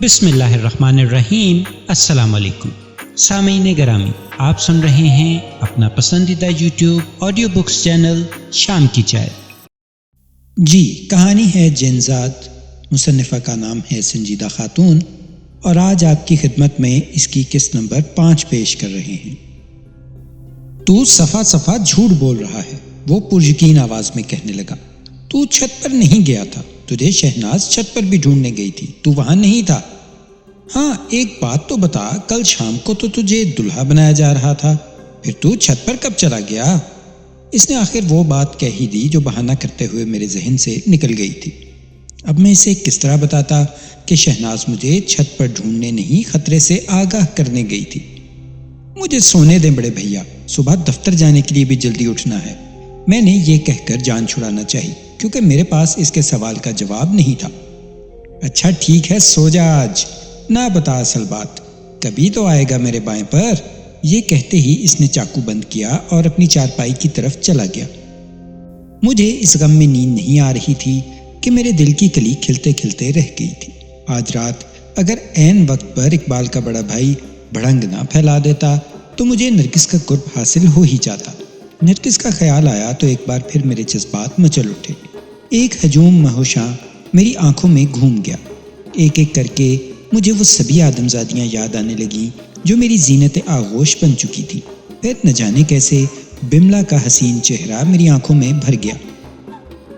بسم اللہ الرحمن الرحیم۔ السلام علیکم سامعین گرامی، آپ سن رہے ہیں اپنا پسندیدہ یوٹیوب آڈیو بکس چینل شام کی چائے۔ جی، کہانی ہے جنزاد، مصنفہ کا نام ہے سنجیدہ خاتون، اور آج آپ کی خدمت میں اس کی قسط نمبر 5 پیش کر رہے ہیں۔ تو صفا صفا جھوٹ بول رہا ہے، وہ پرجکین آواز میں کہنے لگا۔ تو چھت پر نہیں گیا تھا، تجھے شہناز چھت پر بھی ڈھونڈنے گئی تھی، تو وہاں نہیں تھا۔ ہاں، ایک بات تو بتا، کل شام کو تو تجھے دلہا بنایا جا رہا تھا، پھر تو چھت پر کب چلا گیا؟ اس نے آخر وہ بات کہہ ہی دی جو بہانہ کرتے ہوئے میرے ذہن سے نکل گئی تھی۔ اب میں اسے کس طرح بتاتا کہ شہناز مجھے چھت پر ڈھونڈنے نہیں، خطرے سے آگاہ کرنے گئی تھی۔ مجھے سونے دیں بڑے بھیا، صبح دفتر جانے کے لیے بھی جلدی اٹھنا ہے، میں نے یہ کہہ کر جان چھڑانا چاہی، کیونکہ میرے پاس اس کے سوال کا جواب نہیں تھا۔ اچھا ٹھیک ہے، سو جا آج، نہ بتا اصل بات، کبھی تو آئے گا میرے بائیں پر۔ یہ کہتے ہی اس نے چاقو بند کیا اور اپنی چارپائی کی طرف چلا گیا۔ مجھے اس غم میں نیند نہیں آ رہی تھی کہ میرے دل کی کلی کھلتے کھلتے رہ گئی تھی۔ آج رات اگر عین وقت پر اقبال کا بڑا بھائی بھڑنگ نہ پھیلا دیتا تو مجھے نرگس کا قرب حاصل ہو ہی جاتا۔ نرگس کا خیال آیا تو ایک بار پھر میرے جذبات مچل اٹھے۔ ایک ہجوم مہوشاں میری آنکھوں میں گھوم گیا۔ ایک ایک کر کے مجھے وہ سبھی آدمزادیاں یاد آنے لگیں جو میری زینت آغوش بن چکی تھی۔ پھر نہ جانے کیسے بملا کا حسین چہرہ میری آنکھوں میں بھر گیا۔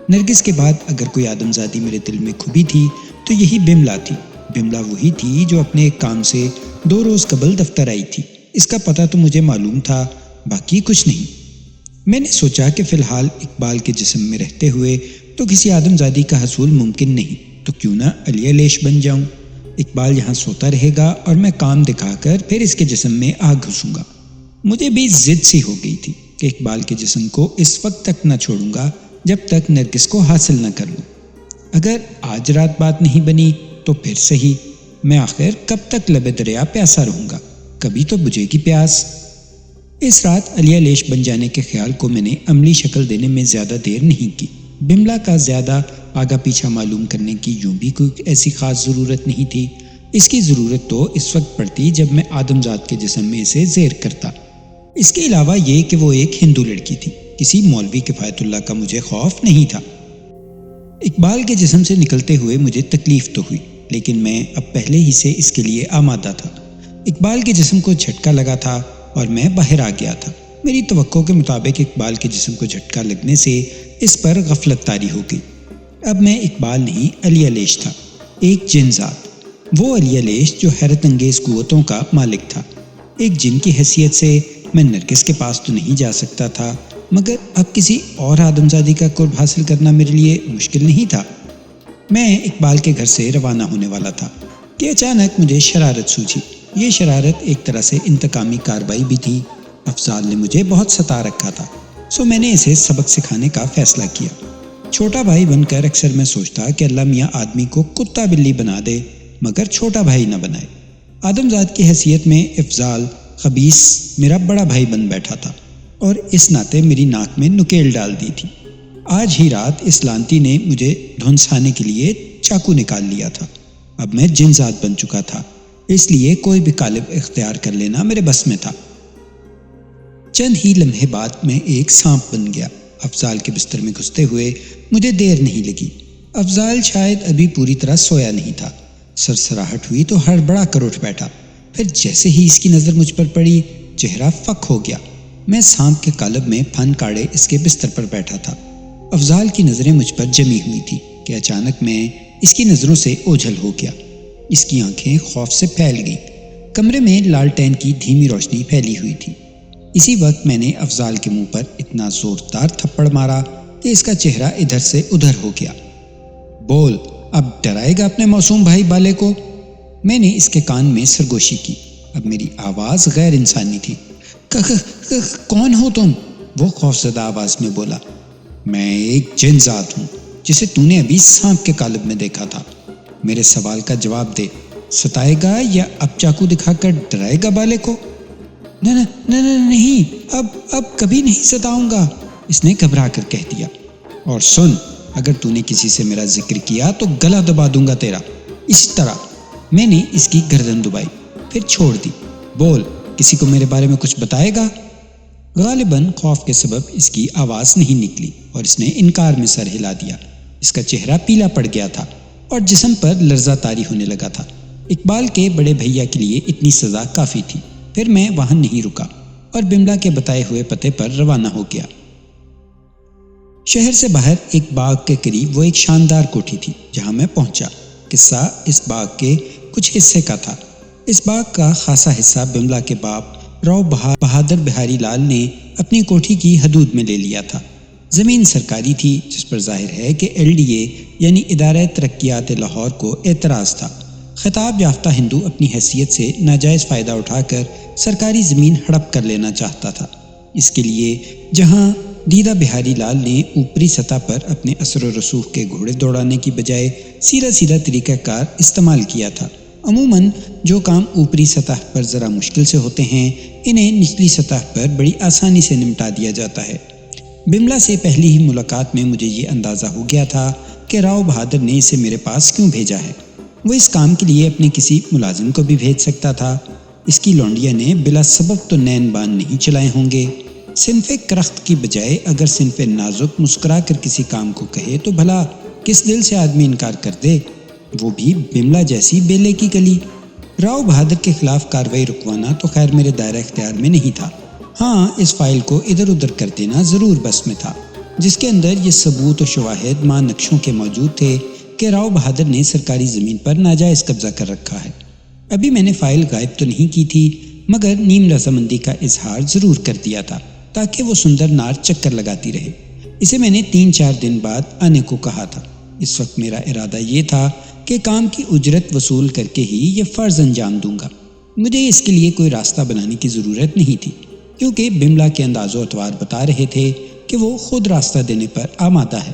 نرگس کے بعد اگر کوئی آدمزادی میرے دل میں کھبی تھی تو یہی بملا تھی۔ بملا وہی تھی جو اپنے ایک کام سے 2 روز قبل دفتر آئی تھی۔ اس کا پتہ تو مجھے معلوم تھا، باقی کچھ نہیں۔ میں نے سوچا کہ فی الحال اقبال کے جسم میں رہتے ہوئے تو کسی آدمزادی کا حصول ممکن نہیں، تو کیوں نہ علی لیش بن جاؤں۔ اقبال یہاں سوتا رہے گا اور میں کام دکھا کر پھر اس کے جسم میں آ گھسوں گا۔ مجھے بھی ضد سی ہو گئی تھی کہ اقبال کے جسم کو اس وقت تک نہ چھوڑوں گا جب تک نرگس کو حاصل نہ کر لوں۔ اگر آج رات بات نہیں بنی تو پھر صحیح، میں آخر کب تک لبے دریا پیاسا رہوں گا، کبھی تو بجھے گی پیاس۔ اس رات علی لیش بن جانے کے خیال کو میں نے عملی شکل دینے میں زیادہ دیر نہیں کی۔ بملا کا زیادہ آگا پیچھا معلوم کرنے کی یوں بھی کوئی ایسی خاص ضرورت نہیں تھی۔ اس کی ضرورت تو اس وقت پڑتی جب میں آدمزاد کے جسم میں اسے زیر کرتا۔ اس کے علاوہ یہ کہ وہ ایک ہندو لڑکی تھی، کسی مولوی کفایت اللہ کا مجھے خوف نہیں تھا۔ اقبال کے جسم سے نکلتے ہوئے مجھے تکلیف تو ہوئی، لیکن میں اب پہلے ہی سے اس کے لیے آمادہ تھا۔ اقبال کے جسم کو جھٹکا لگا تھا اور میں باہر آ گیا تھا۔ میری توقع کے مطابق اقبال کے جسم کو جھٹکا لگنے سے اس پر غفلت طاری ہو گئی۔ اب میں اقبال نہیں، علی لیش تھا، ایک جنزاد، وہ علی لیش جو حیرت انگیز قوتوں کا مالک تھا۔ ایک جن کی حیثیت سے میں نرگس کے پاس تو نہیں جا سکتا تھا، مگر اب کسی اور آدمزادی کا قرب حاصل کرنا میرے لیے مشکل نہیں تھا۔ میں اقبال کے گھر سے روانہ ہونے والا تھا کہ اچانک مجھے شرارت سوچی۔ یہ شرارت ایک طرح سے انتقامی کارروائی بھی تھی۔ افضال نے مجھے بہت ستا رکھا تھا، سو میں نے اسے سبق سکھانے کا فیصلہ کیا۔ چھوٹا بھائی بن کر اکثر میں سوچتا کہ اللہ میاں آدمی کو کتا بلی بنا دے مگر چھوٹا بھائی نہ بنائے۔ آدمزاد کی حیثیت میں افضال خبیث میرا بڑا بھائی بن بیٹھا تھا اور اس ناطے میری ناک میں نکیل ڈال دی تھی۔ آج ہی رات اس لانتی نے مجھے دھنسانے کے لیے چاقو نکال لیا تھا۔ اب میں جنزاد بن چکا تھا، اس لیے کوئی بھی قالب اختیار کر لینا میرے بس میں تھا۔ چند ہی لمحے بعد میں ایک سانپ بن گیا۔ افضال کے بستر میں گھستے ہوئے مجھے دیر نہیں لگی۔ افضال شاید ابھی پوری طرح سویا نہیں تھا۔ سرسراہٹ ہوئی تو ہڑبڑا کر اٹھ بیٹھا، پھر جیسے ہی اس کی نظر مجھ پر پڑی چہرہ فک ہو گیا۔ میں سانپ کے قالب میں پھن کاڑے اس کے بستر پر بیٹھا تھا۔ افضال کی نظریں مجھ پر جمی ہوئی تھی کہ اچانک میں اس کی نظروں سے اوجھل ہو گیا۔ اس کی آنکھیں خوف سے پھیل گئیں۔ کمرے میں لالٹین کی دھیمی روشنی پھیلی ہوئی تھی۔ اسی وقت میں نے افضال کے منہ پر اتنا زوردار تھپڑ مارا کہ اس کا چہرہ ادھر سے ادھر ہو گیا۔ بول، اب ڈرائے گا اپنے معصوم بھائی بالے کو؟ میں نے اس کے کان میں سرگوشی کی۔ اب میری آواز غیر انسانی تھی۔ کون ہو تم؟ وہ خوفزدہ آواز میں بولا۔ میں ایک جنزاد ہوں جسے تو نے ابھی سانپ کے قالب میں دیکھا تھا۔ میرے سوال کا جواب دے، ستائے گا یا اب چاقو دکھا کر ڈرائے گا بالے کو؟ نہیں، اب کبھی نہیں ستاؤں گا، اس نے گھبرا کر کہہ دیا۔ اور سن، اگر تو نے کسی سے میرا ذکر کیا تو گلا دبا دوں گا تیرا، اسی طرح۔ میں نے اس کی گردن دبائی، پھر چھوڑ دی۔ بول، کسی کو میرے بارے میں کچھ بتائے گا؟ غالباً خوف کے سبب اس کی آواز نہیں نکلی اور اس نے انکار میں سر ہلا دیا۔ اس کا چہرہ پیلا پڑ گیا تھا اور جسم پر لرزہ طاری ہونے لگا تھا۔ اقبال کے بڑے بھیا کے لیے اتنی سزا کافی تھی۔ پھر میں وہاں نہیں رکا اور بملا کے بتائے ہوئے پتے پر روانہ ہو گیا۔ شہر سے باہر ایک باغ کے قریب وہ ایک شاندار کوٹھی تھی جہاں میں پہنچا۔ قصہ اس باغ کے کچھ حصے کا تھا۔ اس باغ کا خاصا حصہ بملا کے باپ راؤ بہادر بہاری لال نے اپنی کوٹھی کی حدود میں لے لیا تھا۔ زمین سرکاری تھی جس پر ظاہر ہے کہ LDA یعنی ادارہ ترقیات لاہور کو اعتراض تھا۔ خطاب یافتہ ہندو اپنی حیثیت سے ناجائز فائدہ اٹھا کر سرکاری زمین ہڑپ کر لینا چاہتا تھا۔ اس کے لیے جہاں دیدہ بہاری لال نے اوپری سطح پر اپنے اثر و رسوخ کے گھوڑے دوڑانے کی بجائے سیدھا طریقہ کار استعمال کیا تھا۔ عموماً جو کام اوپری سطح پر ذرا مشکل سے ہوتے ہیں انہیں نچلی سطح پر بڑی آسانی سے نمٹا دیا جاتا ہے۔ بملا سے پہلی ہی ملاقات میں مجھے یہ اندازہ ہو گیا تھا کہ راؤ بہادر نے اسے میرے پاس کیوں بھیجا ہے۔ وہ اس کام کے لیے اپنے کسی ملازم کو بھی بھیج سکتا تھا۔ اس کی لونڈیا نے بلا سبب تو نین بان نہیں چلائے ہوں گے۔ صنف کرخت کی بجائے اگر صنف نازک مسکرا کر کسی کام کو کہے تو بھلا کس دل سے آدمی انکار کر دے، وہ بھی بملا جیسی بیلے کی گلی۔ راؤ بہادر کے خلاف کارروائی رکوانا تو خیر میرے دائرہ اختیار میں نہیں تھا۔ ہاں، اس فائل کو ادھر ادھر کر دینا ضرور بس میں تھا، جس کے اندر یہ ثبوت و شواہد ماں نقشوں کے موجود تھے کہ راؤ بہادر نے سرکاری زمین پر ناجائز قبضہ کر رکھا ہے۔ ابھی میں نے فائل غائب تو نہیں کی تھی، مگر نیم رضامندی کا اظہار ضرور کر دیا تھا تاکہ وہ سندر نار چکر لگاتی رہے۔ اسے میں نے 3-4 دن بعد آنے کو کہا تھا۔ اس وقت میرا ارادہ یہ تھا کہ کام کی اجرت وصول کر کے ہی یہ فرض انجام دوں گا۔ مجھے اس کے لیے کوئی راستہ بنانے کی ضرورت نہیں تھی، کیونکہ بملا کے انداز و اطوار بتا رہے تھے کہ وہ خود راستہ دینے پر آمادہ ہے۔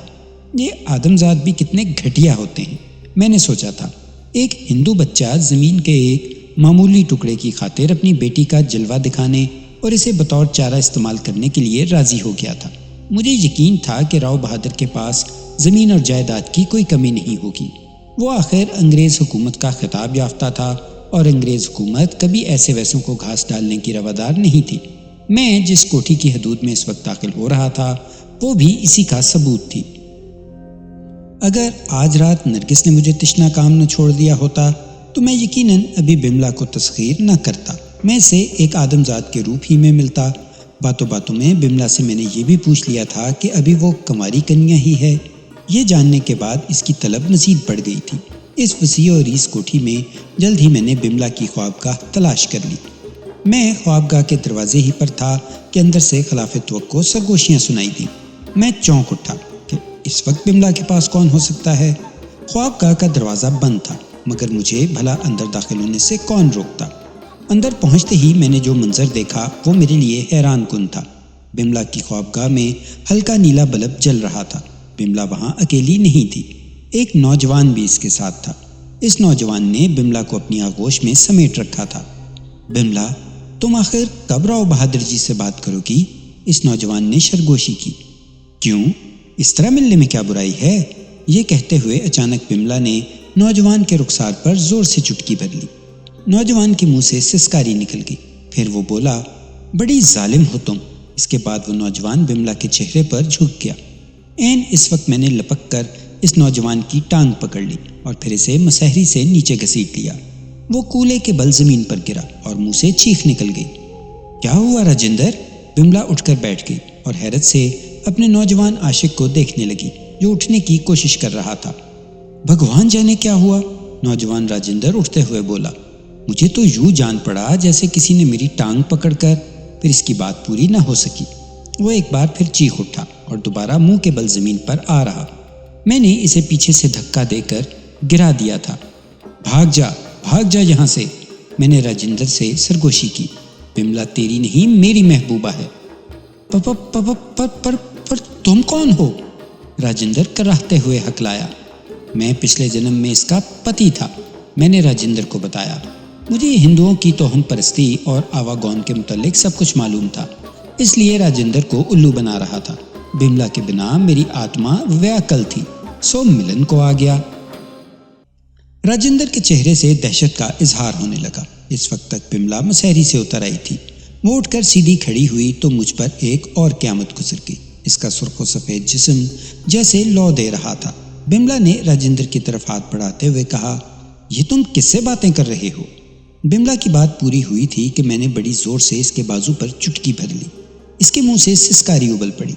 یہ آدمزاد بھی کتنے گھٹیا ہوتے ہیں، میں نے سوچا تھا۔ ایک ہندو بچہ زمین کے ایک معمولی ٹکڑے کی خاطر اپنی بیٹی کا جلوہ دکھانے اور اسے بطور چارہ استعمال کرنے کے لیے راضی ہو گیا تھا۔ مجھے یقین تھا کہ راؤ بہادر کے پاس زمین اور جائیداد کی کوئی کمی نہیں ہوگی۔ وہ آخر انگریز حکومت کا خطاب یافتہ تھا اور انگریز حکومت کبھی ایسے ویسوں کو گھاس ڈالنے کی روادار نہیں تھی۔ میں جس کوٹھی کی حدود میں اس وقت داخل ہو رہا تھا وہ بھی اسی کا ثبوت تھی۔ اگر آج رات نرگس نے مجھے تشنا کام نہ چھوڑ دیا ہوتا تو میں یقیناً ابھی بملا کو تسخیر نہ کرتا، میں اسے ایک آدمزاد کے روپ ہی میں ملتا۔ باتوں باتوں میں بملا سے میں نے یہ بھی پوچھ لیا تھا کہ ابھی وہ کنواری کنیا ہی ہے۔ یہ جاننے کے بعد اس کی طلب مزید بڑھ گئی تھی۔ اس وسیع و عریض کوٹھی میں جلد ہی میں نے بملا کی خوابگاہ تلاش کر لی۔ میں خوابگاہ کے دروازے ہی پر تھا کہ اندر سے خلاف توقع سرگوشیاں سنائی دیں۔ میں چونک اٹھا کہ اس وقت بملا کے پاس کون ہو سکتا ہے۔ خوابگاہ کا دروازہ بند تھا، مگر مجھے بھلا اندر داخل ہونے سے کون روکتا۔ اندر پہنچتے ہی میں نے جو منظر دیکھا وہ میرے لیے حیران کن تھا۔ بملا کی خوابگاہ میں ہلکا نیلا بلب جل رہا تھا۔ بملا وہاں اکیلی نہیں تھی، ایک نوجوان بھی اس کے ساتھ تھا۔ اس نوجوان نے بملا کو اپنی آغوش میں سمیٹ رکھا تھا۔ بملا، تم آخر کب راؤ بہادر جی سے بات کرو گی؟ اس نوجوان نے سرگوشی کی۔ کیوں؟ اس طرح ملنے میں کیا برائی ہے؟ یہ کہتے ہوئے اچانک بملا نے نوجوان کے رخسار پر زور سے چٹکی بھر لی۔ نوجوان کے منہ سے سسکاری نکل گئی، پھر وہ بولا، بڑی ظالم ہو تم۔ اس کے بعد وہ نوجوان بملا کے چہرے پر جھک گیا۔ عین اس وقت میں نے لپک کر اس نوجوان کی ٹانگ پکڑ لی اور پھر اسے مسحری سے نیچے گھسیٹ لیا۔ وہ کولے کے بل زمین پر گرا اور منہ سے چیخ نکل گئی۔ کیا ہوا راجندر؟ بملا اٹھ کر بیٹھ گئی اور حیرت سے اپنے نوجوان عاشق کو دیکھنے لگی جو اٹھنے کی کوشش کر رہا تھا۔ بھگوان جانے کیا ہوا؟ نوجوان راجندر اٹھتے ہوئے بولا۔ مجھے تو یوں جان پڑا جیسے کسی نے میری ٹانگ پکڑ کر، پھر اس کی بات پوری نہ ہو سکی۔ وہ ایک بار پھر چیخ اٹھا اور دوبارہ منہ کے بل زمین پر آ رہا۔ میں نے اسے پیچھے سے دھکا دے کر گرا دیا تھا۔ بھاگ جا یہاں سے، میں نے راجندر سے سرگوشی کی۔ بملا تیری نہیں میری محبوبہ ہے۔ پر تم کون ہو؟ راجندر کراہتے ہوئے ہکلایا۔ میں پچھلے جنم میں اس کا پتی تھا، میں نے راجندر کو بتایا۔ مجھے ہندوؤں کی توہم پرستی اور آواگون کے متعلق سب کچھ معلوم تھا، اس لیے راجندر کو الو بنا رہا تھا۔ بملا کے بنا میری آتما ویاکل تھی، سو ملن کو آ گیا۔ راجندر کے چہرے سے دہشت کا اظہار ہونے لگا۔ اس وقت تک بملا مسہری سے اتر آئی تھی۔ وہ اٹھ کر سیدھی کھڑی ہوئی تو مجھ پر ایک اور قیامت گزر گئی۔ اس کا سرخ و سفید جسم جیسے لو دے رہا تھا۔ بملا نے راجندر کی طرف ہاتھ بڑھاتے ہوئے کہا، یہ تم کس سے باتیں کر رہے ہو؟ بملا کی بات پوری ہوئی تھی کہ میں نے بڑی زور سے اس کے بازو پر چٹکی بھر لی۔ اس کے منہ سے سسکاری ابل پڑی۔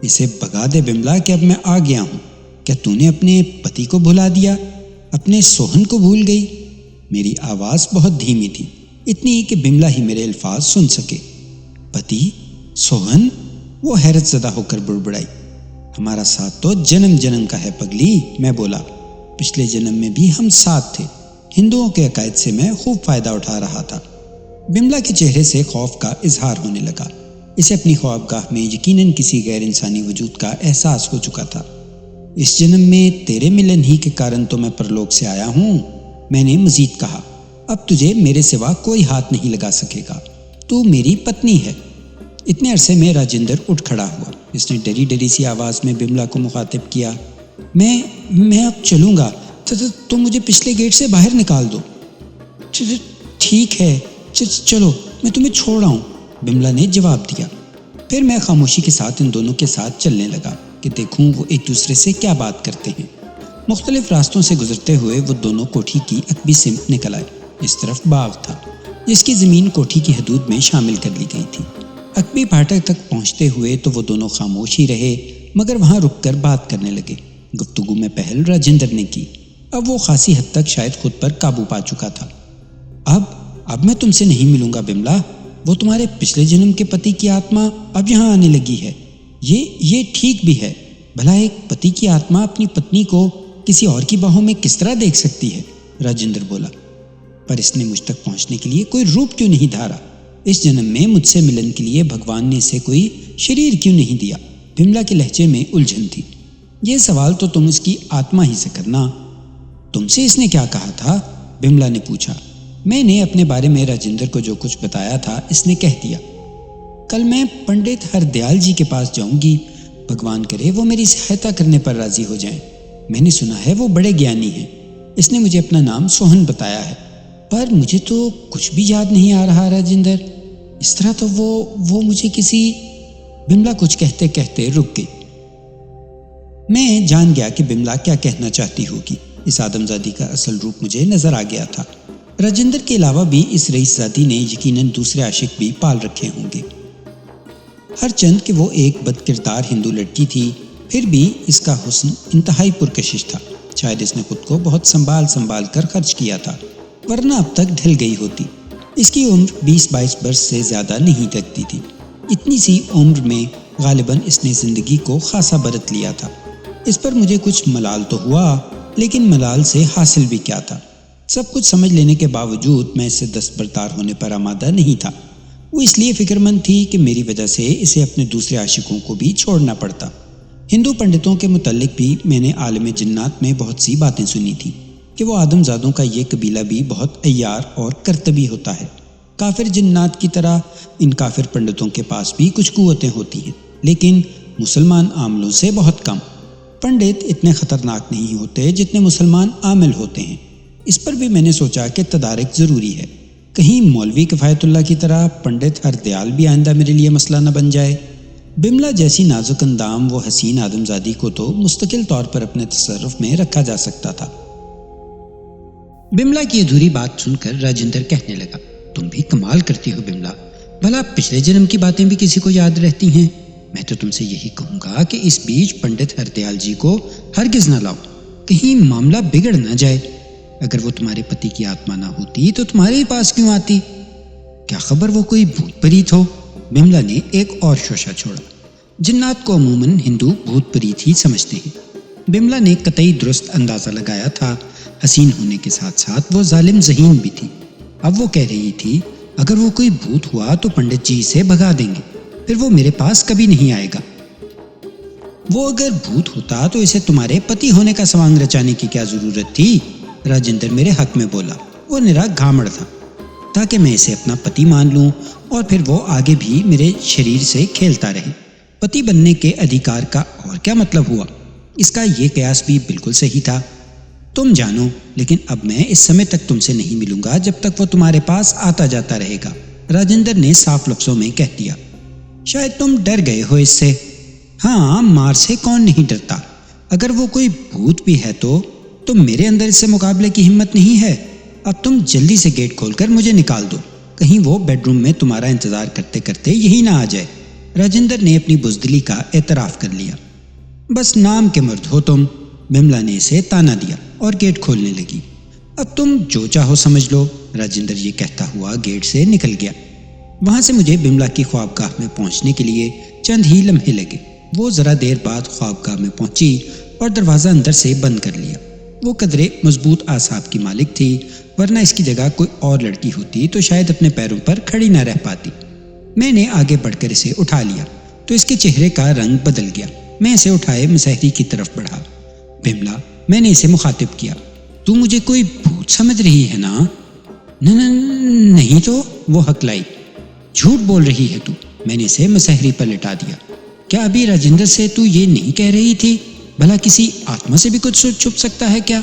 اسے بھگا دے بملا کہ اب میں آ گیا ہوں۔ کیا تو نے اپنے پتی کو بھلا دیا؟ اپنے سوہن کو بھول گئی؟ میری آواز بہت دھیمی تھی، اتنی کہ بملا ہی میرے الفاظ سن سکے۔ پتی؟ سوہن؟ وہ حیرت زدہ ہو کر بڑبڑائی۔ ہمارا ساتھ تو جنم جنم کا ہے پگلی، میں بولا۔ پچھلے جنم میں بھی ہم ساتھ تھے۔ ہندوؤں کے عقائد سے میں خوب فائدہ اٹھا رہا تھا۔ بملا کے چہرے سے خوف کا اظہار ہونے لگا۔ اسے اپنی خوابگاہ میں یقیناً کسی غیر انسانی وجود کا احساس ہو چکا تھا۔ اس جنم میں تیرے ملن ہی کے کارن تو میں پرلوک سے آیا ہوں، میں نے مزید کہا۔ اب تجھے میرے سوا کوئی ہاتھ نہیں لگا سکے گا، تو میری پتنی ہے۔ اتنے عرصے میں راجندر اٹھ کھڑا ہوا۔ اس نے ڈری ڈری سی آواز میں بملا کو مخاطب کیا، میں اب چلوں گا، تو مجھے پچھلے گیٹ سے باہر نکال دو۔ ٹھیک ہے، چلو، میں تمہیں چھوڑ رہا ہوں، بملا نے جواب دیا۔ پھر میں خاموشی کے ساتھ ان دونوں کے ساتھ چلنے لگا کہ دیکھوں وہ ایک دوسرے سے کیا بات کرتے ہیں۔ مختلف راستوں سے گزرتے ہوئے وہ دونوں کوٹھی کی عقبی سمت نکل آئے۔ اس طرف باغ تھا، جس کی زمین کوٹھی کی حدود میں شامل کر لی گئی تھی۔ عقبی پھاٹک تک پہنچتے ہوئے تو وہ دونوں خاموش ہی رہے، مگر وہاں رک کر بات کرنے لگے۔ گفتگو میں پہل راجندر نے کی۔ اب وہ خاصی حد تک شاید خود پر قابو پا چکا تھا۔ اب میں تم سے نہیں ملوں گا بملا۔ وہ تمہارے پچھلے جنم کے پتی کی آتما اب یہاں آنے لگی ہے۔ یہ ٹھیک بھی ہے۔ بھلا ایک پتی کی آتما اپنی پتنی کو کسی اور کی باہوں میں کس طرح دیکھ سکتی ہے؟ راجندر بولا۔ پر اس نے مجھ تک پہنچنے کے لیے کوئی روپ کیوں نہیں دھارا؟ اس جنم میں مجھ سے ملن کے لیے بھگوان نے اسے کوئی شریر کیوں نہیں دیا؟ بملا کے لہجے میں الجھن تھی۔ یہ سوال تو تم اس کی آتما ہی سے کرنا۔ تم سے اس نے کیا کہا تھا؟ بملا نے پوچھا۔ میں نے اپنے بارے میں راجندر کو جو کچھ بتایا تھا اس نے کہہ دیا۔ کل میں پنڈت ہردیال جی کے پاس جاؤں گی، بھگوان کرے وہ میری سہایتا کرنے پر راضی ہو جائیں۔ میں نے سنا ہے وہ بڑے گیانی ہیں۔ اس نے مجھے اپنا نام سوہن بتایا ہے، پر مجھے تو کچھ بھی یاد نہیں آ رہا راجندر۔ اس طرح تو وہ مجھے کسی… بملا کچھ کہتے کہتے رک گئی۔ میں جان گیا کہ بملا کیا کہنا چاہتی ہوگی۔ اس آدم زادی کا اصل روپ مجھے نظر آ گیا تھا۔ راجندر کے علاوہ بھی اس رئیس زادی نے یقیناً دوسرے عاشق بھی پال رکھے ہوں گے۔ ہر چند کہ وہ ایک بد کردار ہندو لڑکی تھی، پھر بھی اس کا حسن انتہائی پرکشش تھا۔ شاید اس نے خود کو بہت سنبھال کر خرچ کیا تھا، ورنہ اب تک ڈھل گئی ہوتی۔ اس کی عمر 20-22 برس سے زیادہ نہیں لگتی تھی۔ اتنی سی عمر میں غالباً اس نے زندگی کو خاصا برت لیا تھا۔ اس پر مجھے کچھ ملال تو ہوا، لیکن ملال سے حاصل بھی کیا تھا؟ سب کچھ سمجھ لینے کے باوجود میں اس سے دستبردار ہونے پر آمادہ نہیں تھا۔ وہ اس لیے فکر مند تھی کہ میری وجہ سے اسے اپنے دوسرے عاشقوں کو بھی چھوڑنا پڑتا۔ ہندو پنڈتوں کے متعلق بھی میں نے عالم جنات میں بہت سی باتیں سنی تھی کہ وہ آدم زادوں کا یہ قبیلہ بھی بہت عیار اور کرتبی ہوتا ہے۔ کافر جنات کی طرح ان کافر پنڈتوں کے پاس بھی کچھ قوتیں ہوتی ہیں، لیکن مسلمان عاملوں سے بہت کم۔ پنڈت اتنے خطرناک نہیں ہوتے جتنے مسلمان عامل ہوتے ہیں۔ اس پر بھی میں نے سوچا کہ تدارک ضروری ہے، کہیں مولوی کفایت اللہ کی طرح پنڈت ہردیال بھی آئندہ میرے لیے مسئلہ نہ بن جائے۔ بملا جیسی نازک اندام وہ حسین آدم زادی کو تو مستقل طور پر اپنے تصرف میں رکھا جا سکتا تھا۔ بملا کی ادھوری بات سن کر راجندر کہنے لگا، تم بھی کمال کرتی ہو بملا، بھلا پچھلے جنم کی باتیں بھی کسی کو یاد رہتی ہیں؟ میں تو تم سے یہی کہوں گا کہ اس بیچ پنڈت ہردیال جی کو ہرگز نہ لاؤ، کہیں معاملہ بگڑ نہ جائے۔ اگر وہ تمہارے پتی کی آتما نہ ہوتی تو تمہارے ہی پاس کیوں آتی؟ کیا خبر وہ کوئی بھوت پریت ہو؟ بملا نے ایک اور شوشہ چھوڑا۔ جنات کو عموماً ہندو بھوت پریت ہی سمجھتے ہیں۔ بملا نے قطعی درست اندازہ لگایا تھا۔ حسین ہونے کے ساتھ ساتھ وہ ظالم ذہین بھی تھی۔ اب وہ کہہ رہی تھی، اگر وہ کوئی بھوت ہوا تو پنڈت جی سے بھگا دیں گے، پھر وہ میرے پاس کبھی نہیں آئے گا۔ وہ اگر بھوت ہوتا تو اسے تمہارے پتی ہونے کا سوانگ رچانے کی کیا ضرورت تھی؟ راجندر میرے حق میں بولا۔ وہ نرا گھامڑ تھا، تاکہ میں اسے اپنا پتی مان لوں اور پھر وہ آگے بھی میرے شریر سے کھیلتا رہے۔ پتی بننے کے ادھیکار کا اور کیا مطلب ہوا؟ اس کا یہ قیاس بھی بالکل صحیح تھا۔ تم جانو، لیکن اب میں اس سمے تک تم سے نہیں ملوں گا جب تک وہ تمہارے پاس آتا جاتا رہے گا، راجندر نے صاف لفظوں میں کہہ دیا۔ شاید تم ڈر گئے ہو اس سے۔ ہاں، مار سے کون نہیں ڈرتا؟ اگر وہ کوئی بھوت بھی ہے تو میرے اندر اس سے مقابلے کی ہمت نہیں ہے۔ اب تم جلدی سے گیٹ کھول کر مجھے نکال دو، کہیں وہ بیڈ روم میں تمہارا انتظار کرتے کرتے یہی نہ آ جائے۔ راجندر نے اپنی بزدلی کا اعتراف کر لیا۔ بس نام کے مرد ہو تم، بملا نے اسے تانا دیا اور گیٹ کھولنے لگی۔ اب تم جو چاہو سمجھ لو، راجندر یہ کہتا ہوا گیٹ سے نکل گیا۔ وہاں سے مجھے بملا کی خوابگاہ میں پہنچنے کے لیے چند ہی لمحے لگے۔ وہ ذرا دیر بعد خوابگاہ میں پہنچی اور دروازہ اندر سے بند کر لیا۔ وہ قدرے مضبوط اعصاب کی مالک تھی، ورنہ اس کی جگہ کوئی اور لڑکی ہوتی تو شاید اپنے پیروں پر کھڑی نہ رہ پاتی۔ میں نے آگے بڑھ کر اسے اٹھا لیا تو اس کے چہرے کا رنگ بدل گیا۔ میں اسے اٹھائے مسحری کی طرف بڑھا۔ بملا، میں نے اسے مخاطب کیا، تو مجھے کوئی بھوت سمجھ رہی ہے نا؟ نہیں تو، وہ ہکلائی۔ جھوٹ بول رہی ہے تو، میں نے اسے مسحری پر لٹا دیا۔ کیا ابھی راجندر سے تو یہ نہیں کہہ رہی تھی بھلا کسی آتما سے بھی کچھ چھپ سکتا ہے کیا؟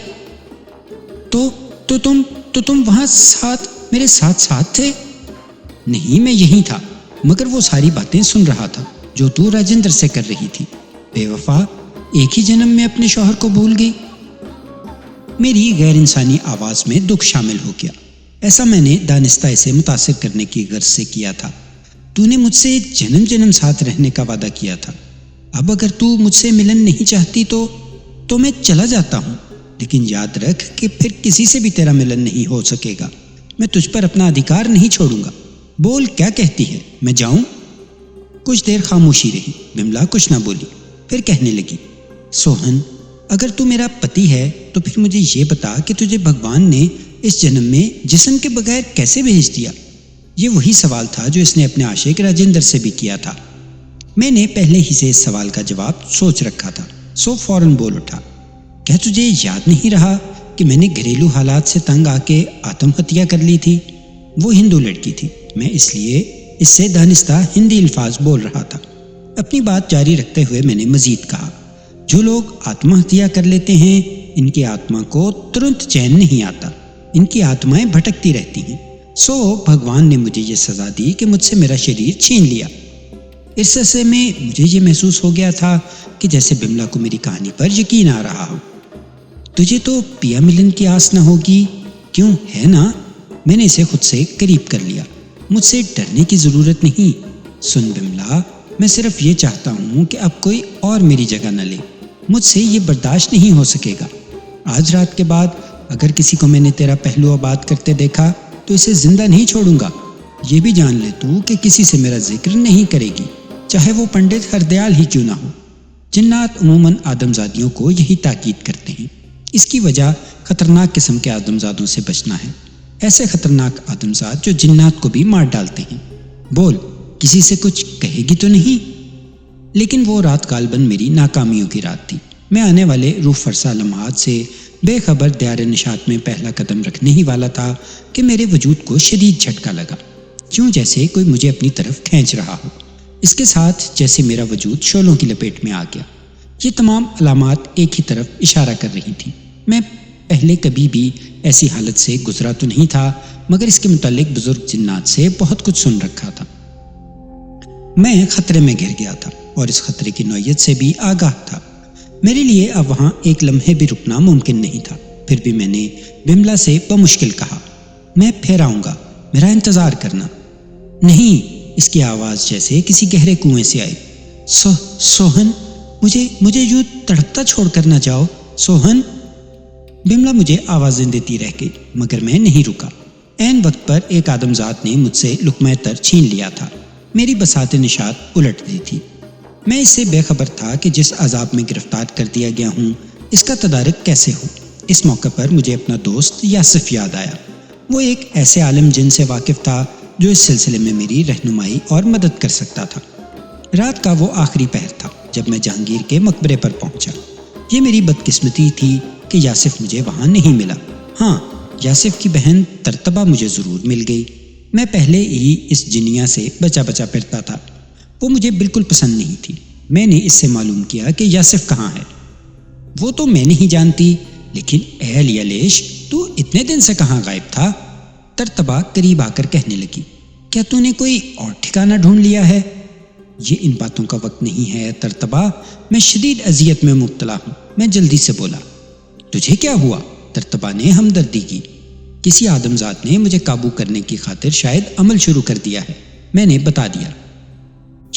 تو تم وہاں میرے ساتھ تھے؟ نہیں، میں یہیں تھا، مگر وہ ساری باتیں سن رہا تھا جو تو راجندر سے کر رہی تھی۔ بے وفا، ایک ہی جنم میں اپنے شوہر کو بھول گئی۔ میری غیر انسانی آواز میں دکھ شامل ہو گیا۔ ایسا میں نے دانستہ اسے متاثر کرنے کی غرض سے کیا تھا۔ تو نے مجھ سے جنم جنم ساتھ رہنے کا وعدہ کیا تھا۔ اب اگر تو مجھ سے ملن نہیں چاہتی تو میں چلا جاتا ہوں، لیکن یاد رکھ کہ پھر کسی سے بھی تیرا ملن نہیں ہو سکے گا۔ میں تجھ پر اپنا ادھیکار نہیں چھوڑوں گا۔ بول، کیا کہتی ہے؟ میں جاؤں؟ کچھ دیر خاموشی رہی۔ بملا کچھ نہ بولی، پھر کہنے لگی، سوہن، اگر تو میرا پتی ہے تو پھر مجھے یہ بتا کہ تجھے بھگوان نے اس جنم میں جسم کے بغیر کیسے بھیج دیا؟ یہ وہی سوال تھا جو اس نے اپنے عاشق راجندر سے بھی کیا تھا۔ میں نے پہلے ہی سے اس سوال کا جواب سوچ رکھا تھا، سو فوراً بول اٹھا، کیا تجھے یاد نہیں رہا کہ میں نے گھریلو حالات سے تنگ آ کے آتم ہتیا کر لی تھی؟ وہ ہندو لڑکی تھی، میں اس لیے اس سے دانستہ ہندی الفاظ بول رہا تھا۔ اپنی بات جاری رکھتے ہوئے میں نے مزید کہا، جو لوگ آتما ہتیا کر لیتے ہیں ان کی آتما کو ترنت چین نہیں آتا، ان کی آتمائیں بھٹکتی رہتی ہیں۔ سو بھگوان نے مجھے یہ سزا دی کہ مجھ سے میرا شریر چھین لیا۔ اس عرصے میں مجھے یہ محسوس ہو گیا تھا کہ جیسے بملا کو میری کہانی پر یقین آ رہا ہو۔ تجھے تو پیا ملن کی آس نہ ہوگی، کیوں ہے نا؟ میں نے اسے خود سے قریب کر لیا۔ مجھ سے ڈرنے کی ضرورت نہیں۔ سن بملا، میں صرف یہ چاہتا ہوں کہ اب کوئی اور میری جگہ نہ لے۔ مجھ سے یہ برداشت نہیں ہو سکے گا۔ آج رات کے بعد اگر کسی کو میں نے تیرا پہلو آباد کرتے دیکھا تو اسے زندہ نہیں چھوڑوں گا۔ یہ بھی جان لے تو کہ کسی سے میرا ذکر نہیں کرے گی، چاہے وہ پنڈت ہردیال ہی کیوں نہ ہو۔ جنات عموماً آدمزادیوں کو یہی تاکید کرتے ہیں۔ اس کی وجہ خطرناک قسم کے آدمزادوں سے بچنا ہے، ایسے خطرناک آدمزاد جو جنات کو بھی مار ڈالتے ہیں۔ بول، کسی سے کچھ کہے گی تو نہیں؟ لیکن وہ رات غالباً میری ناکامیوں کی رات تھی۔ میں آنے والے روح فرسا لمحات سے بے خبر دیار نشاط میں پہلا قدم رکھنے ہی والا تھا کہ میرے وجود کو شدید جھٹکا لگا، کیوں جیسے کوئی مجھے اپنی طرف کھینچ رہا ہو۔ اس کے ساتھ جیسے میرا وجود شعلوں کی لپیٹ میں آ گیا۔ یہ تمام علامات ایک ہی طرف اشارہ کر رہی تھیں۔ میں پہلے کبھی بھی ایسی حالت سے گزرا تو نہیں تھا، مگر اس کے متعلق بزرگ جنات سے بہت کچھ سن رکھا تھا۔ میں خطرے میں گھر گیا تھا اور اس خطرے کی نوعیت سے بھی آگاہ تھا۔ میرے لیے اب وہاں ایک لمحے بھی رکنا ممکن نہیں تھا۔ پھر بھی میں نے بملا سے بمشکل کہا، میں پھر آؤں گا، میرا انتظار کرنا۔ نہیں، اس کی آواز جیسے کسی گہرے کنویں سے آئی۔ سوہن، مجھے یوں تڑپتا چھوڑ کر نہ جاؤ، سوہن۔ بملا مجھے آوازیں دیتی رہ گئی، مگر میں نہیں رکا۔ عین وقت پر ایک آدمزاد نے مجھ سے لقمہ تر چھین لیا تھا۔ میری بساط نشاط الٹ دی تھی۔ میں اس سے بے خبر تھا کہ جس عذاب میں گرفتار کر دیا گیا ہوں اس کا تدارک کیسے ہو۔ اس موقع پر مجھے اپنا دوست یاسف یاد آیا۔ وہ ایک ایسے عالم جن سے واقف تھا جو اس سلسلے میں میری رہنمائی اور مدد کر سکتا تھا۔ رات کا وہ آخری پہر تھا جب میں جہانگیر کے مقبرے پر پہنچا۔ یہ میری بدقسمتی تھی کہ یاسف مجھے وہاں نہیں ملا۔ ہاں، یاسف کی بہن ترتبہ مجھے ضرور مل گئی۔ میں پہلے ہی اس جنیا سے بچا پھرتا تھا۔ وہ مجھے بالکل پسند نہیں تھی۔ میں نے اس سے معلوم کیا کہ یاسف کہاں ہے۔ وہ تو میں نہیں جانتی، لیکن اے علی علیش، تو اتنے دن سے کہاں غائب تھا؟ ترتبہ قریب آ کر کہنے لگی، کیا تو نے کوئی اور ٹھکانہ ڈھونڈ لیا ہے؟ یہ ان باتوں کا وقت نہیں ہے ترتبہ، میں شدید اذیت میں مبتلا ہوں۔ میں جلدی سے بولا۔ تجھے کیا ہوا؟ ترتبہ نے ہمدردی کی۔ کسی آدمزاد نے مجھے قابو کرنے کی خاطر شاید عمل شروع کر دیا ہے، میں نے بتا دیا۔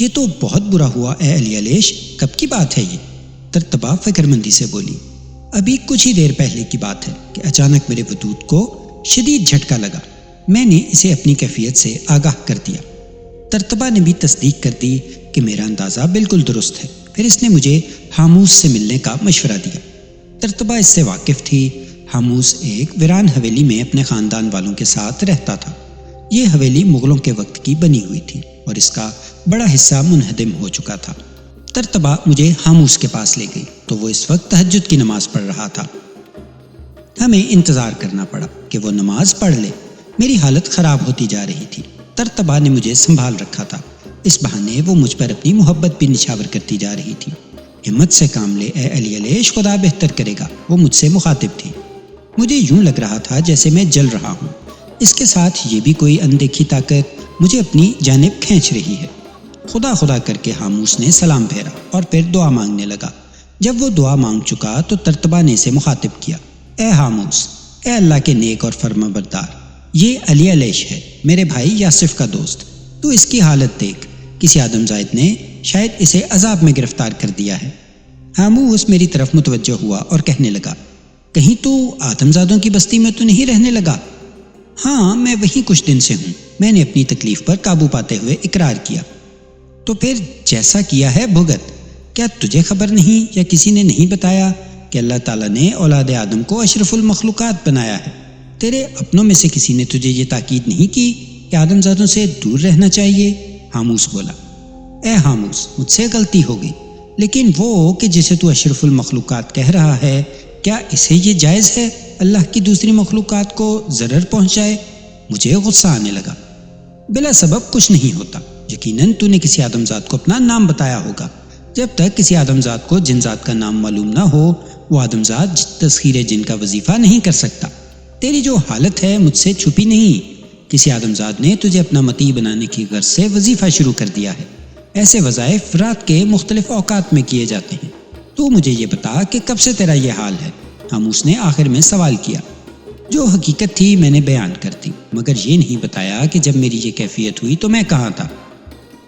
یہ تو بہت برا ہوا اے علی علیش، کب کی بات ہے یہ؟ ترتبہ فکر مندی سے بولی۔ ابھی کچھ ہی دیر پہلے کی بات ہے کہ اچانک میرے وجود کو شدید جھٹکا لگا۔ میں نے اسے اپنی کیفیت سے آگاہ کر دیا۔ ترتبہ نے بھی تصدیق کر دی کہ میرا اندازہ بالکل درست ہے۔ پھر اس نے مجھے حاموس سے ملنے کا مشورہ دیا۔ ترتبہ اس سے واقف تھی۔ حاموس ایک ویران حویلی میں اپنے خاندان والوں کے ساتھ رہتا تھا۔ یہ حویلی مغلوں کے وقت کی بنی ہوئی تھی اور اس کا بڑا حصہ منہدم ہو چکا تھا۔ ترتبہ مجھے حاموس کے پاس لے گئی تو وہ اس وقت تہجد کی نماز پڑھ رہا تھا۔ ہمیں انتظار کرنا پڑا کہ وہ نماز پڑھ لے۔ میری حالت خراب ہوتی جا رہی تھی۔ ترتبہ نے مجھے سنبھال رکھا تھا، اس بہانے وہ مجھ پر اپنی محبت بھی نچھاور کرتی جا رہی تھی۔ ہمت سے کام لے اے علی علیش، خدا بہتر کرے گا، وہ مجھ سے مخاطب تھی۔ مجھے یوں لگ رہا تھا جیسے میں جل رہا ہوں۔ اس کے ساتھ یہ بھی کوئی اندیکھی طاقت مجھے اپنی جانب کھینچ رہی ہے۔ خدا خدا کر کے حاموس نے سلام پھیرا اور پھر دعا مانگنے لگا۔ جب وہ دعا مانگ چکا تو ترتبہ نے اسے مخاطب کیا، اے حاموس، اے اللہ کے نیک اور فرما بردار، یہ علی علیش ہے، میرے بھائی یاسف کا دوست۔ تو اس کی حالت دیکھ، کسی آدمزاد نے شاید اسے عذاب میں گرفتار کر دیا ہے۔ حاموس میری طرف متوجہ ہوا اور کہنے لگا، کہیں تو آدمزادوں کی بستی میں تو نہیں رہنے لگا؟ ہاں، میں وہیں کچھ دن سے ہوں، میں نے اپنی تکلیف پر قابو پاتے ہوئے اقرار کیا۔ تو پھر جیسا کیا ہے بھگت۔ کیا تجھے خبر نہیں یا کسی نے نہیں بتایا کہ اللہ تعالیٰ نے اولاد آدم کو اشرف المخلوقات بنایا ہے؟ تیرے اپنوں میں سے کسی نے تجھے یہ تاکید نہیں کی کہ آدمزادوں سے دور رہنا چاہیے؟ حاموس بولا، اے حاموس، مجھ سے غلطی ہو گئی، لیکن وہ کہ جسے تو اشرف المخلوقات کہہ رہا ہے، کیا اسے یہ جائز ہے اللہ کی دوسری مخلوقات کو ضرر پہنچائے؟ مجھے غصہ آنے لگا۔ بلا سبب کچھ نہیں ہوتا، یقیناً تو نے کسی آدمزاد کو اپنا نام بتایا ہوگا۔ جب تک کسی آدمزاد کو جنزاد کا نام معلوم نہ ہو، وہ آدمزاد تسخیر جن کا وظیفہ نہیں کر سکتا۔ تیری جو حالت ہے مجھ سے چھپی نہیں۔ کسی آدمزاد نے تجھے اپنا مطیع بنانے کی غرض سے وظیفہ شروع کر دیا ہے۔ ایسے وظائف رات کے مختلف اوقات میں کیے جاتے ہیں۔ تو مجھے یہ بتا کہ کب سے تیرا یہ حال ہے؟ حاموس نے آخر میں سوال کیا۔ جو حقیقت تھی میں نے بیان کر دی، مگر یہ نہیں بتایا کہ جب میری یہ کیفیت ہوئی تو میں کہاں تھا۔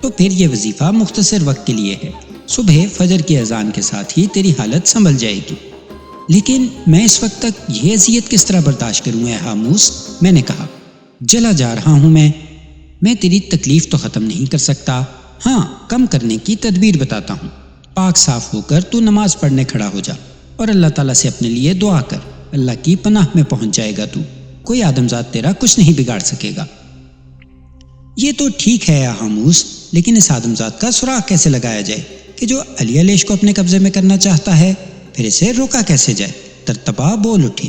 تو پھر یہ وظیفہ مختصر وقت کے لیے ہے، صبح فجر کی اذان کے ساتھ ہی تیری حالت سنبھل جائے گی۔ لیکن میں اس وقت تک یہ اذیت کس طرح برداشت کروں اے حاموس؟ میں نے کہا، جلا جا رہا ہوں میں تیری تکلیف تو ختم نہیں کر سکتا، ہاں کم کرنے کی تدبیر بتاتا ہوں۔ پاک صاف ہو کر تو نماز پڑھنے کھڑا ہو جا اور اللہ تعالیٰ سے اپنے لیے دعا کر، اللہ کی پناہ میں پہنچ جائے گا تو، کوئی آدمزاد تیرا کچھ نہیں بگاڑ سکے گا۔ یہ تو ٹھیک ہے حاموس، لیکن اس آدمزاد کا سراغ کیسے لگایا جائے کہ جو علی علیش کو اپنے قبضے میں کرنا چاہتا ہے؟ پھر اسے روکا کیسے جائے؟ ترتبہ بول اٹھی۔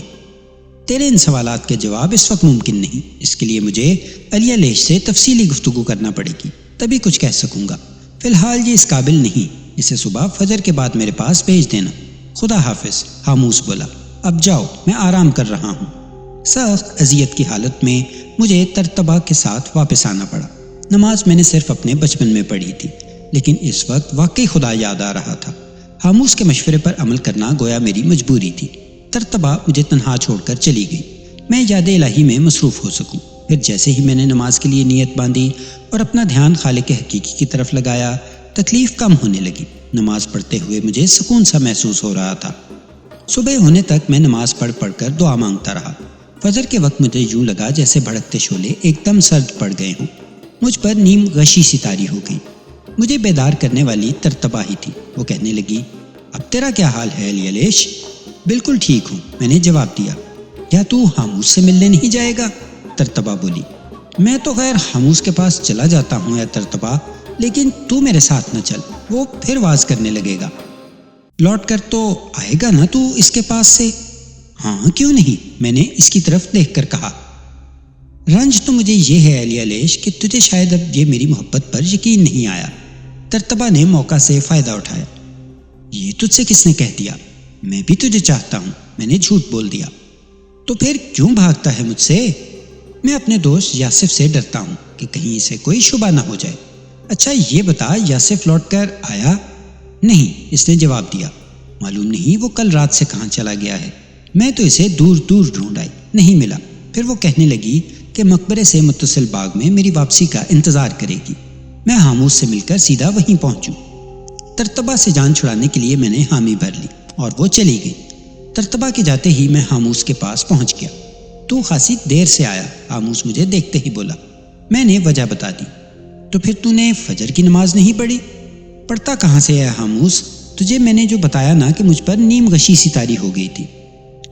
تیرے ان سوالات کے جواب اس وقت ممکن نہیں، اس کے لیے مجھے علی علیش سے تفصیلی گفتگو کرنا پڑے گی، تبھی کچھ کہہ سکوں گا۔ فی الحال یہ اس قابل نہیں، اسے صبح فجر کے بعد میرے پاس بھیج دینا۔ خدا حافظ، حاموس بولا۔ اب جاؤ، میں آرام کر رہا ہوں۔ سخت اذیت کی حالت میں مجھے ترتبہ کے ساتھ واپس آنا پڑا۔ نماز میں نے صرف اپنے بچپن میں پڑھی تھی، لیکن اس وقت واقعی خدا یاد آ رہا تھا۔ حاموس کے مشورے پر عمل کرنا گویا میری مجبوری تھی۔ ترتبہ مجھے تنہا چھوڑ کر چلی گئی، میں یاد الہی میں مصروف ہو سکوں۔ پھر جیسے ہی میں نے نماز کے لیے نیت باندھی اور اپنا دھیان خالق حقیقی کی طرف لگایا، تکلیف کم ہونے لگی۔ نماز پڑھتے ہوئے مجھے سکون سا محسوس ہو رہا تھا۔ صبح ہونے تک میں نماز پڑھ کر دعا مانگتا رہا۔ فجر کے وقت مجھے یوں لگا جیسے بھڑکتے شعلے ایک دم سرد پڑ گئے ہوں، مجھ پر نیم غشی سی طاری ہو گئی۔ مجھے بیدار کرنے والی ترتبہ ہی تھی۔ وہ کہنے لگی، اب تیرا کیا حال ہے علی علیش؟ بالکل ٹھیک ہوں، میں نے جواب دیا۔ کیا تو حاموس سے ملنے نہیں جائے گا؟ ترتبہ بولی۔ میں تو غیر حاموس کے پاس چلا جاتا ہوں یا ترتبہ، لیکن تو میرے ساتھ نہ چل، وہ پھر واز کرنے لگے گا۔ لوٹ کر تو آئے گا نا تو اس کے پاس سے؟ ہاں کیوں نہیں، میں نے اس کی طرف دیکھ کر کہا۔ رنج تو مجھے یہ ہے علی علیش کہ تجھے شاید اب یہ میری محبت پر یقین نہیں آیا۔ ترتبہ نے موقع سے فائدہ اٹھایا۔ یہ تجھ سے کس نے کہہ دیا؟ میں بھی تجھے چاہتا ہوں، میں نے جھوٹ بول دیا۔ تو پھر کیوں بھاگتا ہے مجھ سے؟ میں اپنے دوست یاسف سے ڈرتا ہوں کہ کہیں اسے کوئی شبہ نہ ہو جائے۔ اچھا یہ بتا، یاسف لوٹ کر آیا؟ نہیں، اس نے جواب دیا، معلوم نہیں وہ کل رات سے کہاں چلا گیا ہے، میں تو اسے دور دور ڈھونڈ آئی، نہیں ملا۔ پھر وہ کہنے لگی کہ مقبرے سے متصل باغ میں میری واپسی کا انتظار کرے گی، میں حاموس سے مل کر سیدھا وہیں پہنچوں۔ ترتبہ سے جان چھڑانے کے لیے میں نے حامی بھر لی اور وہ چلی گئی۔ ترتبہ کے جاتے ہی میں حاموس کے پاس پہنچ گیا۔ تو خاصی دیر سے آیا، حاموس مجھے دیکھتے ہی بولا۔ میں نے وجہ بتا دی۔ تو پھر تو نے فجر کی نماز نہیں پڑھی؟ پڑھتا کہاں سے ہے حاموس، تجھے میں نے جو بتایا نا کہ مجھ پر نیم غشی سی طاری ہو گئی تھی۔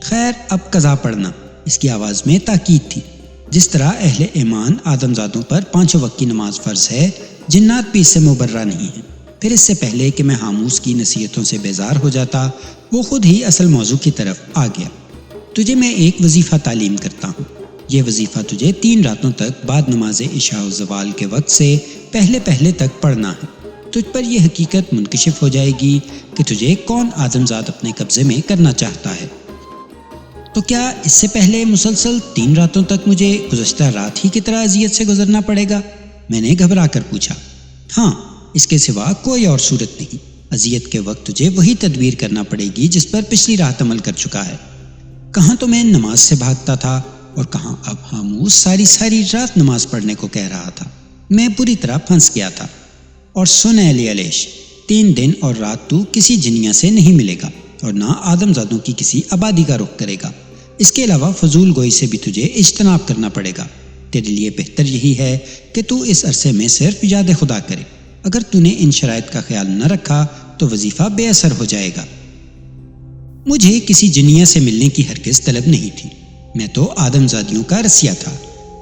خیر اب قضا پڑھنا، اس کی آواز میں تاکید تھی۔ جس طرح اہل ایمان آدم زادوں پر 5 وقت کی نماز فرض ہے، جنات بھی اس سے مبرہ نہیں ہیں۔ پھر اس سے پہلے کہ میں حاموس کی نصیحتوں سے بیزار ہو جاتا، وہ خود ہی اصل موضوع کی طرف آ گیا۔ تجھے میں ایک وظیفہ تعلیم کرتا ہوں، یہ وظیفہ تجھے 3 راتوں تک بعد نماز عشاء و زوال کے وقت سے پہلے تک پڑھنا ہے۔ تجھ پر یہ حقیقت منکشف ہو جائے گی کہ تجھے کون آدمزاد اپنے قبضے میں کرنا چاہتا ہے۔ تو کیا اس سے پہلے مسلسل 3 راتوں تک مجھے گزشتہ رات ہی کی طرح اذیت سے گزرنا پڑے گا؟ میں نے گھبرا کر پوچھا۔ ہاں، اس کے سوا کوئی اور صورت نہیں۔ اذیت کے وقت تجھے وہی تدبیر کرنا پڑے گی جس پر پچھلی رات عمل کر چکا ہے۔ کہاں تو میں نماز سے بھاگتا تھا اور کہاں اب حاموس ساری رات نماز پڑھنے کو کہہ رہا تھا۔ میں پوری طرح پھنس گیا تھا۔ اور سن اے علیش، 3 دن اور رات تو کسی جنیا سے نہیں ملے گا اور نہ آدم زادوں کی کسی آبادی کا رخ کرے گا۔ اس کے علاوہ فضول گوئی سے بھی تجھے اجتناب کرنا پڑے گا۔ تیرے لیے بہتر یہی ہے کہ تو اس عرصے میں صرف یاد خدا کرے۔ اگر تو نے ان شرائط کا خیال نہ رکھا تو وظیفہ بے اثر ہو جائے گا۔ مجھے کسی جنیا سے ملنے کی ہرگز طلب نہیں تھی، میں تو آدم زادیوں کا رسیا تھا۔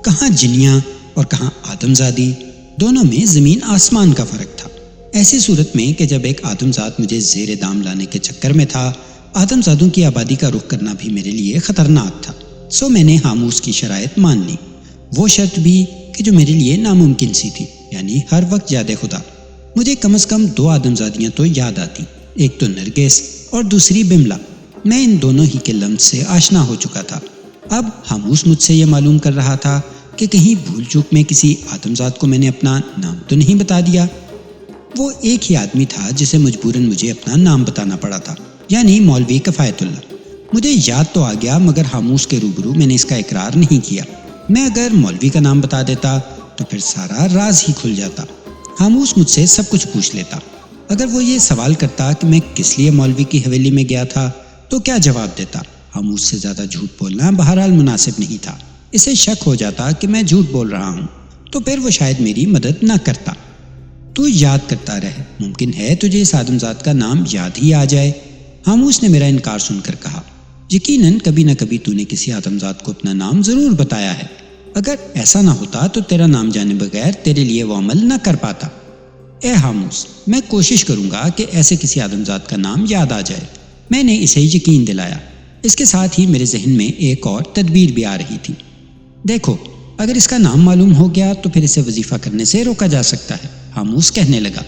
کہاں جنیا اور کہاں آدم زادی، دونوں میں زمین آسمان کا فرق تھا۔ ایسی صورت میں کہ جب ایک آدم زاد مجھے زیر دام لانے کے چکر میں تھا، آدم زادوں کی آبادی کا رخ کرنا بھی میرے لیے خطرناک تھا۔ سو میں نے حاموس کی شرائط مان لی، وہ شرط بھی کہ جو میرے لیے ناممکن سی تھی، یعنی ہر وقت یاد خدا۔ مجھے کم از کم 2 آدم زادیاں تو یاد آتی، ایک تو نرگس اور دوسری بملا۔ میں ان دونوں ہی کے لمس سے آشنا ہو چکا تھا۔ اب حاموس مجھ سے یہ معلوم کر رہا تھا کہ کہیں بھول چوک میں کسی آدم زاد کو میں نے اپنا نام تو نہیں بتا دیا۔ وہ ایک ہی آدمی تھا جسے مجبوراً مجھے اپنا نام بتانا پڑا تھا، یعنی مولوی کفایت اللہ۔ مجھے یاد تو آ گیا، مگر حاموس کے روبرو میں نے اس کا اقرار نہیں کیا۔ میں اگر مولوی کا نام بتا دیتا تو پھر سارا راز ہی کھل جاتا۔ حاموس مجھ سے سب کچھ پوچھ لیتا۔ اگر وہ یہ سوال کرتا کہ میں کس لیے مولوی کی حویلی میں گیا تھا تو کیا جواب دیتا؟ حاموس سے زیادہ جھوٹ بولنا بہرحال مناسب نہیں تھا۔ اسے شک ہو جاتا کہ میں جھوٹ بول رہا ہوں تو پھر وہ شاید میری مدد نہ کرتا۔ تو یاد کرتا رہے، ممکن ہے تجھے اس آدمزاد کا نام یاد ہی آ جائے۔ حاموس نے میرا انکار سن کر کہا، یقیناً کبھی نہ کبھی تو نے کسی آدمزاد کو اپنا نام ضرور بتایا ہے۔ اگر ایسا نہ ہوتا تو تیرا نام جانے بغیر تیرے لیے وہ عمل نہ کر پاتا۔ اے حاموس، میں کوشش کروں گا کہ ایسے کسی آدمزاد کا نام یاد آ جائے۔ میں نے اسے یقین دلایا۔ اس کے ساتھ ہی میرے ذہن میں ایک اور تدبیر بھی آ رہی تھی۔ دیکھو، اگر اس کا نام معلوم ہو گیا تو پھر اسے وظیفہ کرنے سے روکا جا سکتا ہے۔ حاموس کہنے لگا۔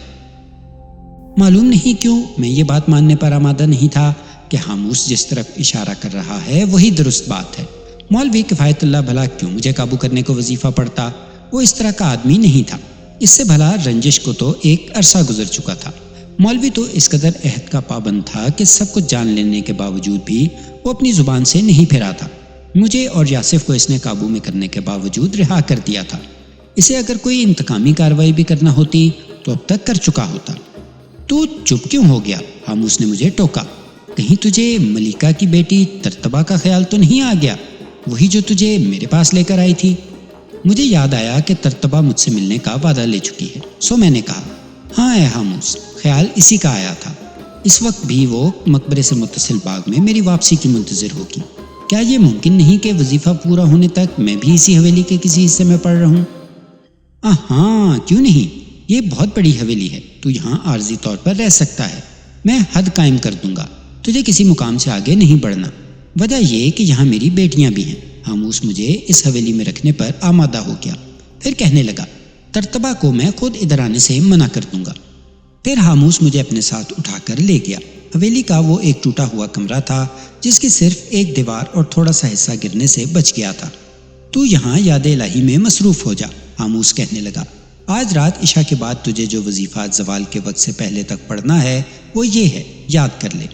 معلوم نہیں کیوں میں یہ بات ماننے پر آمادہ نہیں تھا کہ حاموس جس طرف اشارہ کر رہا ہے وہی درست بات ہے۔ مولوی کفایت اللہ بھلا کیوں مجھے قابو کرنے کو وظیفہ پڑتا؟ وہ اس طرح کا آدمی نہیں تھا۔ اس سے بھلا رنجش کو تو ایک عرصہ گزر چکا تھا۔ مولوی تو اس قدر عہد کا پابند تھا کہ سب کچھ جان لینے کے باوجود بھی وہ اپنی زبان سے نہیں پھرا تھا۔ مجھے اور یاسف کو اس نے قابو میں کرنے کے باوجود رہا کر دیا تھا۔ اسے اگر کوئی انتقامی کارروائی بھی کرنا ہوتی تو اب تک کر چکا ہوتا۔ تو چپ کیوں ہو گیا؟ حاموس نے مجھے ٹوکا۔ کہیں تجھے ملیکہ کی بیٹی ترتبہ کا خیال تو نہیں آ گیا؟ وہی جو تجھے میرے پاس لے کر آئی تھی۔ مجھے یاد آیا کہ ترتبہ مجھ سے ملنے کا وعدہ لے چکی ہے، سو میں نے کہا، ہاں اے حاموس، خیال اسی کا آیا تھا۔ اس وقت بھی وہ مقبرے سے متصل باغ میں میری واپسی کی منتظر ہوگی۔ کیا یہ ممکن نہیں کہ وظیفہ پورا ہونے تک میں بھی اسی حویلی کے کسی حصے میں پڑ رہوں؟ ہاں، کیوں نہیں؟ یہ بہت بڑی حویلی ہے، تو یہاں عارضی طور پر رہ سکتا ہے۔ میں حد قائم کر دوں گا، تجھے کسی مقام سے آگے نہیں بڑھنا۔ وجہ یہ کہ یہاں میری بیٹیاں بھی ہیں۔ حاموس مجھے اس حویلی میں رکھنے پر آمادہ ہو گیا۔ پھر کہنے لگا، ترتبہ کو میں خود ادھر آنے سے منع کر دوں گا۔ پھر حاموس مجھے اپنے ساتھ اٹھا کر لے گیا۔ حویلی کا وہ ایک ٹوٹا ہوا کمرہ تھا جس کی صرف ایک دیوار اور تھوڑا سا حصہ گرنے سے بچ گیا تھا۔ تو یہاں یاد الہی میں مصروف ہو جا، حاموس کہنے لگا۔ آج رات عشاء کے بعد تجھے جو وظیفات زوال کے وقت سے پہلے تک پڑھنا ہے وہ یہ ہے، یاد کر لے۔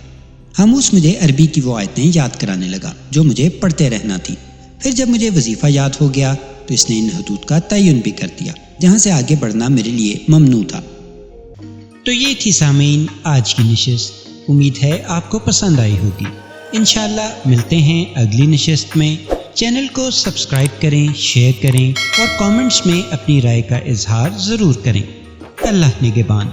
حاموس مجھے عربی کی وہ آیتیں یاد کرانے لگا جو مجھے پڑھتے رہنا تھی۔ پھر جب مجھے وظیفہ یاد ہو گیا تو اس نے ان حدود کا تعین بھی کر دیا جہاں سے آگے بڑھنا میرے لیے ممنوع تھا۔ تو یہ تھی سامعین آج کی نشست، امید ہے آپ کو پسند آئی ہوگی۔ انشاءاللہ ملتے ہیں اگلی نشست میں۔ چینل کو سبسکرائب کریں، شیئر کریں اور کامنٹس میں اپنی رائے کا اظہار ضرور کریں۔ اللہ نگہبان۔